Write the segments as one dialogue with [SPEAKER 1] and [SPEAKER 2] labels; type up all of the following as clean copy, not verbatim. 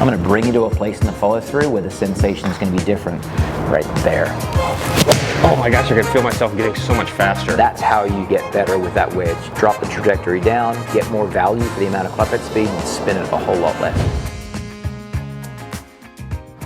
[SPEAKER 1] I'm going to bring you to a place in the follow through where the sensation is going to be different. Right there.
[SPEAKER 2] Oh my gosh, I can feel myself getting so much faster.
[SPEAKER 1] That's how you get better with that wedge. Drop the trajectory down, get more value for the amount of club head speed, and spin it a whole lot less.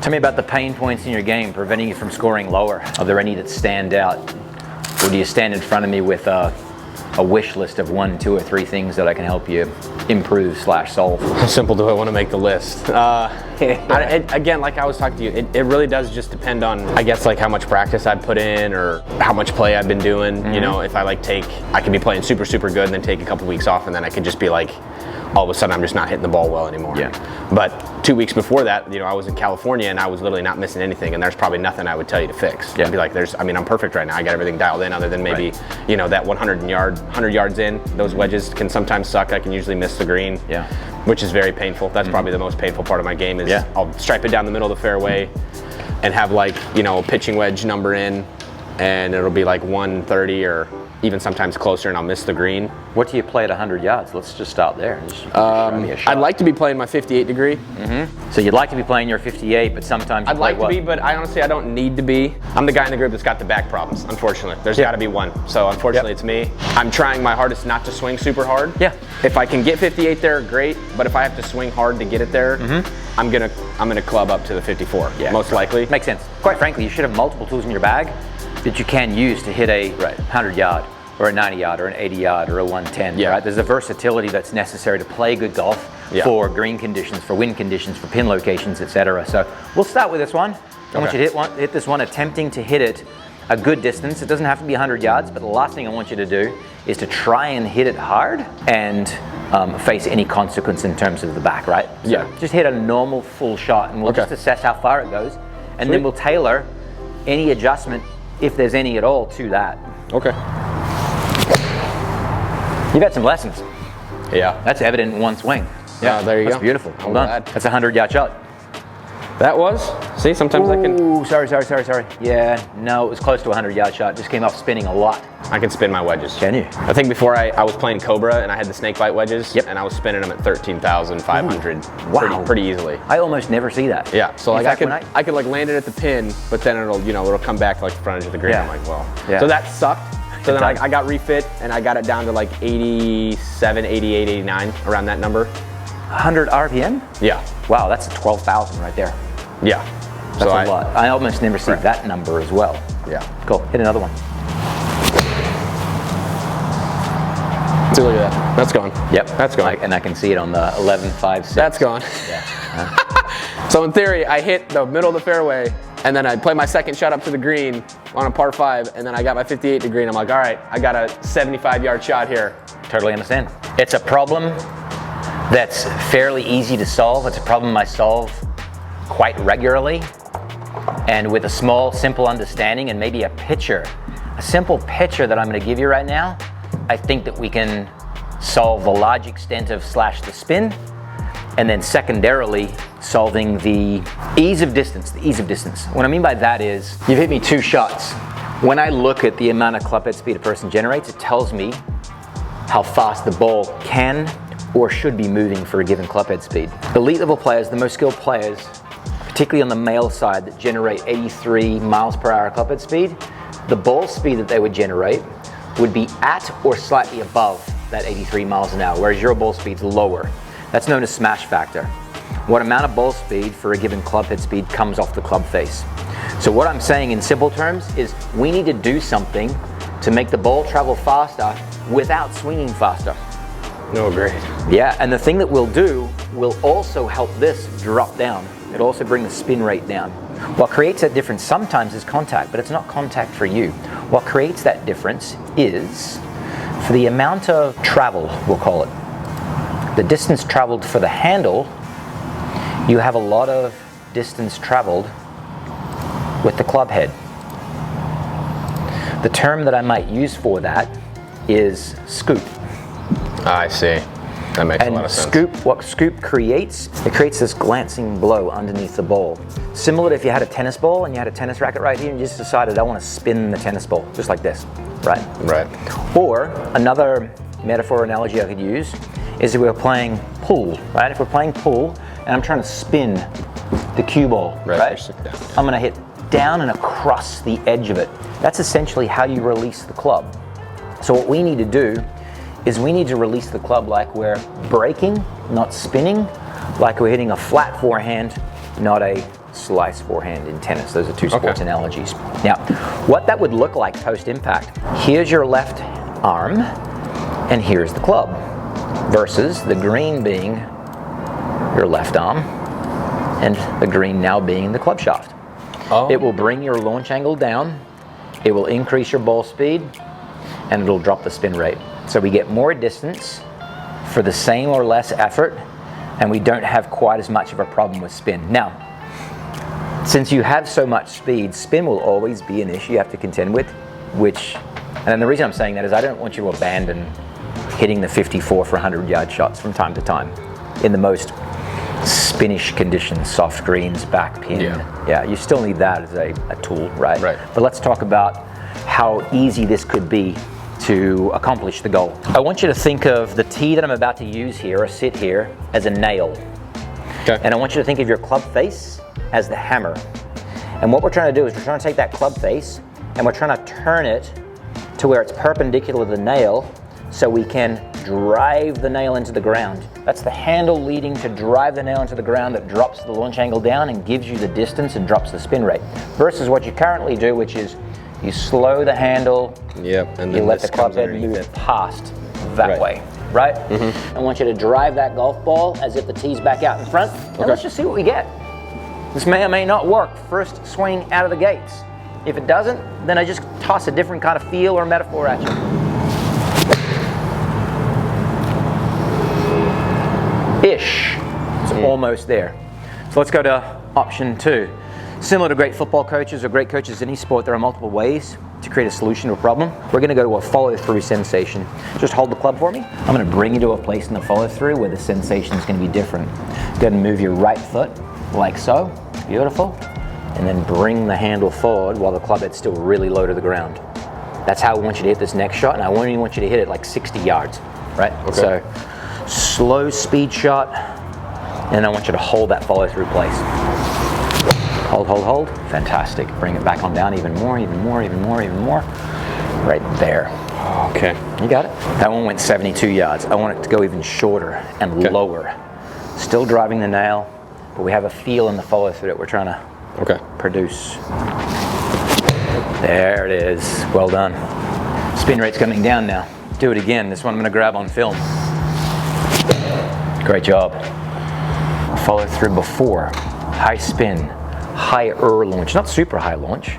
[SPEAKER 1] Tell me about the pain points in your game preventing you from scoring lower. Are there any that stand out? Or do you stand in front of me with a wish list of 1, 2, or 3 things that I can help you improve / solve?
[SPEAKER 2] How simple do I want to make the list? Again, like I was talking to you, it really does just depend on, I guess, like how much practice I've put in or how much play I've been doing. You know, if I I could be playing super good and then take a couple weeks off, and then I could just be like, all of a sudden I'm just not hitting the ball well anymore.
[SPEAKER 1] Yeah.
[SPEAKER 2] But 2 weeks before that, you know, I was in California and I was literally not missing anything, and there's probably nothing I would tell you to fix.
[SPEAKER 1] Yeah.
[SPEAKER 2] I'd be like, I'm perfect right now. I got everything dialed in, other than maybe, you know, that 100 yards in, those wedges can sometimes suck. I can usually miss the green, which is very painful. That's probably the most painful part of my game is I'll stripe it down the middle of the fairway and have, like, you know, a pitching wedge number in, and it'll be like 130 or even sometimes closer, and I'll miss the green.
[SPEAKER 1] What do you play at 100 yards? Let's just start there.
[SPEAKER 2] I'd like to be playing my 58 degree.
[SPEAKER 1] So you'd like to be playing your 58, but sometimes
[SPEAKER 2] I'd like to be, but I honestly don't need to be. I'm the guy in the group that's got the back problems, unfortunately. There's got to be one. So unfortunately it's me. I'm trying my hardest not to swing super hard. If I can get 58 there, great, but if I have to swing hard to get it there, I'm gonna club up to the 54, most likely.
[SPEAKER 1] Makes sense. Quite frankly, you should have multiple tools in your bag that you can use to hit a 100 yard. Or a 90 yard, or an 80 yard, or a 110, right? There's a versatility that's necessary to play good golf for green conditions, for wind conditions, for pin locations, etc. So we'll start with this one. I want you to hit this one, attempting to hit it a good distance. It doesn't have to be 100 yards, but the last thing I want you to do is to try and hit it hard and face any consequence in terms of the back, right? So just hit a normal full shot, and we'll just assess how far it goes, and then we'll tailor any adjustment, if there's any at all, to that. You've had some lessons. That's evident in one swing.
[SPEAKER 2] There you go.
[SPEAKER 1] That's beautiful. Well done. That's a 100-yard shot.
[SPEAKER 2] That was? See, sometimes I can...
[SPEAKER 1] Ooh, sorry. Yeah, no, it was close to a 100-yard shot. Just came off spinning a lot.
[SPEAKER 2] I can spin my wedges.
[SPEAKER 1] Can you?
[SPEAKER 2] I think before I was playing Cobra and I had the snake bite wedges, and I was spinning them at 13,500 pretty easily.
[SPEAKER 1] I almost never see that.
[SPEAKER 2] So like I could like land it at the pin, but then it'll come back to like the front edge of the green. I'm like, well. So that sucked. So then I got refit and I got it down to like 87, 88, 89, around that number.
[SPEAKER 1] 100 RPM?
[SPEAKER 2] Yeah.
[SPEAKER 1] Wow, that's 12,000 right there.
[SPEAKER 2] Yeah.
[SPEAKER 1] That's a lot. I almost never see that number as well. Cool. Hit another one.
[SPEAKER 2] See, look at that. That's gone. That's gone.
[SPEAKER 1] And I can see it on the 11.56.
[SPEAKER 2] That's gone. So in theory, I hit the middle of the fairway, and then I play my second shot up to the green on a par 5, and then I got my 58 degree, and I'm like, all right, I got a 75-yard shot here.
[SPEAKER 1] Totally understand. It's a problem that's fairly easy to solve. It's a problem I solve quite regularly, and with a small, simple understanding and maybe a simple picture that I'm going to give you right now, I think that we can solve the large extent of / the spin, and then secondarily solving the ease of distance. What I mean by that is, you've hit me 2 shots. When I look at the amount of club head speed a person generates, it tells me how fast the ball can or should be moving for a given club head speed. Elite level players, the most skilled players, particularly on the male side, that generate 83 miles per hour club head speed, the ball speed that they would generate would be at or slightly above that 83 miles an hour, whereas your ball speed's lower. That's known as smash factor. What amount of ball speed for a given club head speed comes off the club face. So what I'm saying in simple terms is we need to do something to make the ball travel faster without swinging faster.
[SPEAKER 2] No, great.
[SPEAKER 1] Yeah, and the thing that we'll do will also help this drop down. It'll also bring the spin rate down. What creates that difference sometimes is contact, but it's not contact for you. What creates that difference is for the amount of travel, we'll call it. The distance traveled for the handle, you have a lot of distance traveled with the club head. The term that I might use for that is scoop.
[SPEAKER 2] I see. That makes a lot of sense.
[SPEAKER 1] What scoop creates, it creates this glancing blow underneath the ball. Similar to if you had a tennis ball and you had a tennis racket right here and you just decided I want to spin the tennis ball, just like this, right? Or another metaphor analogy I could use is if we were playing pool, right? If we're playing pool, and I'm trying to spin the cue ball, right? I'm gonna hit down and across the edge of it. That's essentially how you release the club. So what we need to do is we need to release the club like we're breaking, not spinning, like we're hitting a flat forehand, not a slice forehand in tennis. Those are two sports analogies. Now, what that would look like post-impact, here's your left arm, and here's the club, versus the green being your left arm, and the green now being the club shaft. It will bring your launch angle down, it will increase your ball speed, and it'll drop the spin rate. So we get more distance for the same or less effort, and we don't have quite as much of a problem with spin. Now, since you have so much speed, spin will always be an issue you have to contend with, and the reason I'm saying that is I don't want you to abandon hitting the 54 for 100-yard shots from time to time in the most spinish conditions, soft greens, back pin. Yeah, you still need that as a tool, right? But let's talk about how easy this could be to accomplish the goal. I want you to think of the tee that I'm about to use here, or sit here, as a nail. And I want you to think of your club face as the hammer. And what we're trying to do is we're trying to take that club face and we're trying to turn it to where it's perpendicular to the nail so we can drive the nail into the ground. That's the handle leading to drive the nail into the ground that drops the launch angle down and gives you the distance and drops the spin rate. Versus what you currently do, which is you slow the handle, and you let the club head move past that way, right? I want you to drive that golf ball as if the tee's back out in front, and let's just see what we get. This may or may not work first swing out of the gates. If it doesn't, then I just toss a different kind of feel or metaphor at you. Ish. It's almost there. So let's go to option 2. Similar to great football coaches or great coaches in any sport, there are multiple ways to create a solution to a problem. We're going to go to a follow-through sensation. Just hold the club for me. I'm going to bring you to a place in the follow-through where the sensation is going to be different. Go ahead and move your right foot like so. Beautiful. And then bring the handle forward while the club head's still really low to the ground. That's how I want you to hit this next shot, and I only want you to hit it like 60 yards, right? So slow speed shot, and I want you to hold that follow-through place. Hold, hold, hold. Fantastic. Bring it back on down even more, even more, even more, even more. Right there.
[SPEAKER 2] Okay.
[SPEAKER 1] You got it? That one went 72 yards. I want it to go even shorter and lower. Still driving the nail, but we have a feel in the follow-through that we're trying to produce. There it is. Well done. Spin rate's coming down now. Do it again. This one I'm going to grab on film. Great job. Follow through before. High spin, higher launch. Not super high launch,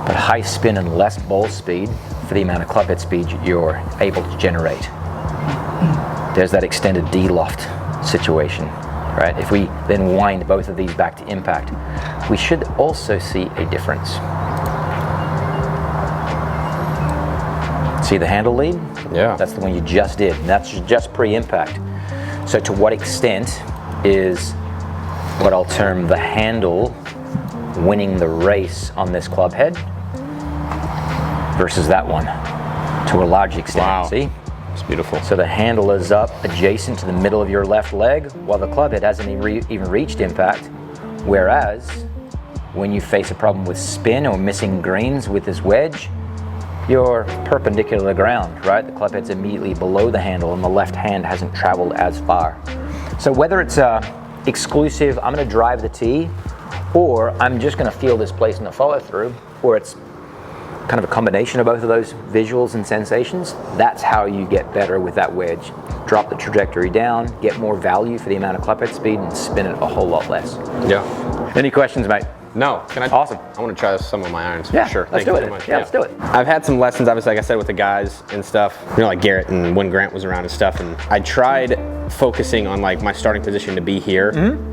[SPEAKER 1] but high spin and less ball speed for the amount of club head speed you're able to generate. There's that extended D-loft situation, right? If we then wind both of these back to impact, we should also see a difference. See the handle lead?
[SPEAKER 2] Yeah.
[SPEAKER 1] That's the one you just did, and that's just pre-impact. So to what extent is what I'll term the handle winning the race on this club head versus that one to a large extent, see?
[SPEAKER 2] It's beautiful.
[SPEAKER 1] So the handle is up adjacent to the middle of your left leg while the club head hasn't even reached impact, whereas when you face a problem with spin or missing greens with this wedge, you're perpendicular to the ground, right? The club head's immediately below the handle and the left hand hasn't traveled as far. So whether it's exclusive, I'm gonna drive the tee, or I'm just gonna feel this place in the follow through, or it's kind of a combination of both of those visuals and sensations, that's how you get better with that wedge. Drop the trajectory down, get more value for the amount of club head speed, and spin it a whole lot less.
[SPEAKER 2] Yeah.
[SPEAKER 1] Any questions, mate?
[SPEAKER 2] No. Can I?
[SPEAKER 1] Awesome.
[SPEAKER 2] I want to try some of my irons for sure.
[SPEAKER 1] Let's do it. Let's do it.
[SPEAKER 2] I've had some lessons, obviously, like I said, with the guys and stuff. You know, like Garrett and when Grant was around and stuff. And I tried focusing on like my starting position to be here,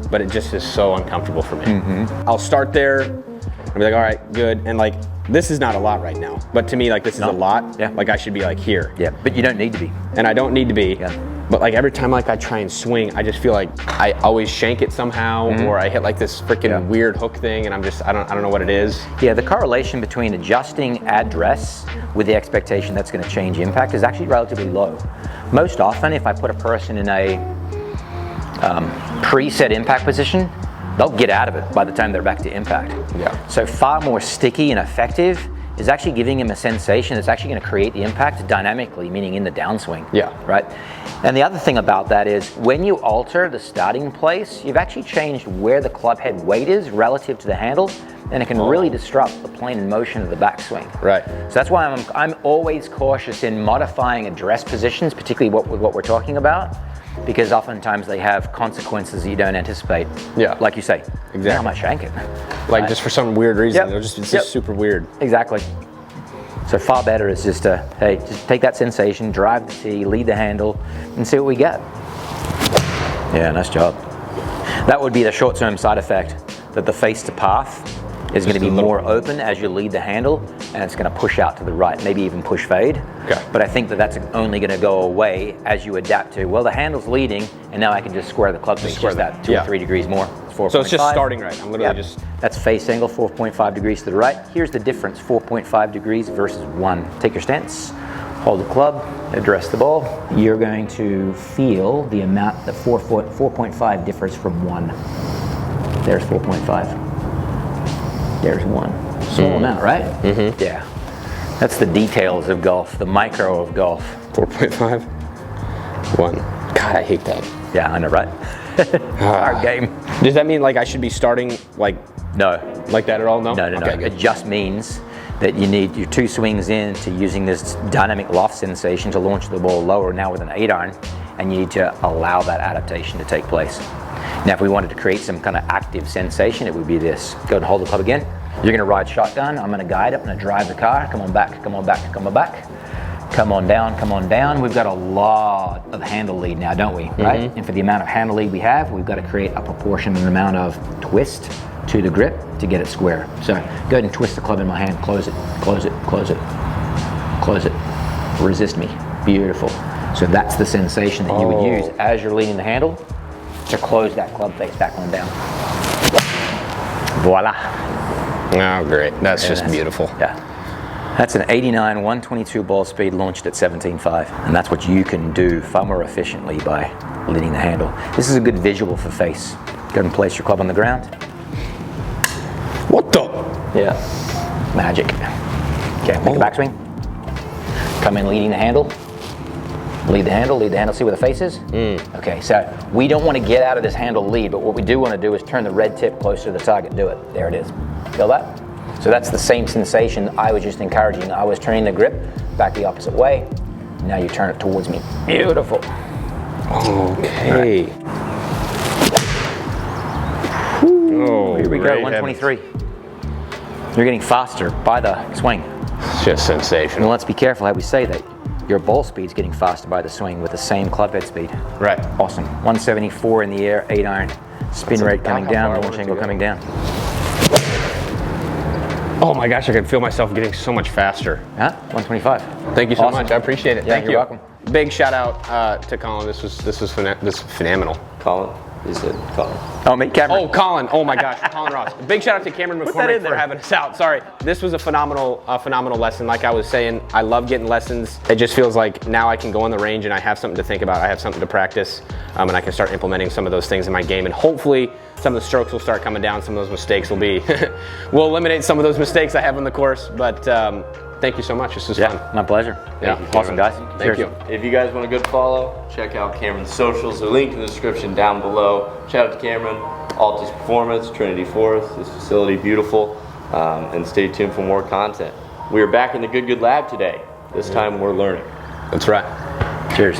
[SPEAKER 2] but it just is so uncomfortable for me. I'll start there. I'll be like, all right, good. And like, this is not a lot right now, but to me, like this is a lot. Yeah. Like I should be like here.
[SPEAKER 1] Yeah. But you don't need to be.
[SPEAKER 2] And I don't need to be. Yeah. But like every time like I try and swing, I just feel like I always shank it somehow, or I hit like this freaking weird hook thing, and I'm just I don't know what it is. Yeah, the correlation between adjusting address with the expectation that's going to change impact is actually relatively low. Most often, if I put a person in a
[SPEAKER 1] preset impact position, they'll get out of it by the time they're back to impact.
[SPEAKER 2] Yeah.
[SPEAKER 1] So far more sticky and effective is actually giving him a sensation that's actually going to create the impact dynamically, meaning in the downswing.
[SPEAKER 2] Yeah.
[SPEAKER 1] Right? And the other thing about that is when you alter the starting place, you've actually changed where the club head weight is relative to the handle, and it can really disrupt the plane and motion of the backswing.
[SPEAKER 2] Right.
[SPEAKER 1] So that's why I'm always cautious in modifying address positions, particularly with what we're talking about, because oftentimes they have consequences you don't anticipate.
[SPEAKER 2] Yeah.
[SPEAKER 1] Like you say,
[SPEAKER 2] exactly.
[SPEAKER 1] Now I might shank it.
[SPEAKER 2] Like just for some weird reason.
[SPEAKER 1] Yep.
[SPEAKER 2] It's just super weird.
[SPEAKER 1] Exactly. So far better is just to, hey, just take that sensation, drive the tee, lead the handle, and see what we get. Yeah, nice job. That would be the short-term side effect, that the face to path is going to be more open as you lead the handle, and it's going to push out to the right, maybe even push fade.
[SPEAKER 2] Okay.
[SPEAKER 1] But I think that that's only going to go away as you adapt to, well, the handle's leading, and now I can just square the club face just that 2 or 3 degrees more. It's 4.5.
[SPEAKER 2] So it's just starting right. I'm literally just...
[SPEAKER 1] That's face angle, 4.5 degrees to the right. Here's the difference, 4.5 degrees versus 1. Take your stance, hold the club, address the ball. You're going to feel the amount, the 4.5 differs from 1. There's 4.5. There's 1. Small amount, right? Mm-hmm. Yeah. That's the details of golf, the micro of golf.
[SPEAKER 2] 4.5. 1. God, I hate that.
[SPEAKER 1] Yeah, I know, right? Our game.
[SPEAKER 2] Does that mean like I should be starting like
[SPEAKER 1] No.
[SPEAKER 2] Like that at all? No?
[SPEAKER 1] No.
[SPEAKER 2] Okay, good.
[SPEAKER 1] It just means that you need your 2 swings in to using this dynamic loft sensation to launch the ball lower now with an 8-iron, and you need to allow that adaptation to take place. Now, if we wanted to create some kind of active sensation, it would be this. Go ahead and hold the club again. You're going to ride shotgun. I'm going to guide. I'm going to drive the car. Come on back, come on back, come on back. Come on down, come on down. We've got a lot of handle lead now, don't we? Right? And for the amount of handle lead we have, we've got to create a proportionate amount of twist to the grip to get it square. So go ahead and twist the club in my hand. Close it, close it, close it, close it. Resist me. Beautiful. So that's the sensation that you would use as you're leading the handle to close that club face back on down. Voila.
[SPEAKER 2] Oh, great. That's just beautiful.
[SPEAKER 1] Yeah. That's an 89 122 ball speed launched at 17.5, and that's what you can do far more efficiently by leading the handle. This is a good visual for face. Go ahead and place your club on the ground.
[SPEAKER 2] What the?
[SPEAKER 1] Yeah. Magic. Okay, make a backswing. Come in leading the handle. Lead the handle, lead the handle, see where the face is? Okay, so we don't want to get out of this handle lead, but what we do want to do is turn the red tip closer to the target. Do it. There it is. Feel that? So that's the same sensation I was just encouraging. I was turning the grip back the opposite way. Now you turn it towards me. Beautiful.
[SPEAKER 2] Okay.
[SPEAKER 1] Right.
[SPEAKER 2] Oh,
[SPEAKER 1] here we go, 123. You're getting faster by the swing.
[SPEAKER 2] It's just sensational.
[SPEAKER 1] And let's be careful how we say that. Your ball speed's getting faster by the swing with the same club head speed.
[SPEAKER 2] Right.
[SPEAKER 1] Awesome. 174 in the air, 8-iron. Spin rate coming down, launch angle coming down.
[SPEAKER 2] Oh my gosh, I can feel myself getting so much faster.
[SPEAKER 1] Huh? 125.
[SPEAKER 2] Thank you so much. I appreciate it.
[SPEAKER 1] Yeah,
[SPEAKER 2] Thank
[SPEAKER 1] you're
[SPEAKER 2] you.
[SPEAKER 1] welcome.
[SPEAKER 2] Big shout out to Colin. This was phenomenal.
[SPEAKER 3] Colin? You said Colin.
[SPEAKER 1] Oh, me, Cameron.
[SPEAKER 2] Oh, Colin. Oh my gosh, Colin Ross. Big shout out to Cameron McCormick for having us out. Sorry. This was a phenomenal lesson. Like I was saying, I love getting lessons. It just feels like now I can go on the range and I have something to think about. I have something to practice, and I can start implementing some of those things in my game. And hopefully some of the strokes will start coming down. Some of those mistakes will be, we'll eliminate some of those mistakes I have on the course. But thank you so much. This was fun.
[SPEAKER 1] My pleasure.
[SPEAKER 2] Yeah.
[SPEAKER 1] Awesome, guys.
[SPEAKER 2] Thank you.
[SPEAKER 3] If you guys want a good follow, check out Cameron's socials. They're linked in the description down below. Shout out to Cameron, Altis Performance, Trinity Forest. This facility, beautiful. And stay tuned for more content. We are back in the Good Lab today. This time we're learning.
[SPEAKER 2] That's right.
[SPEAKER 1] Cheers.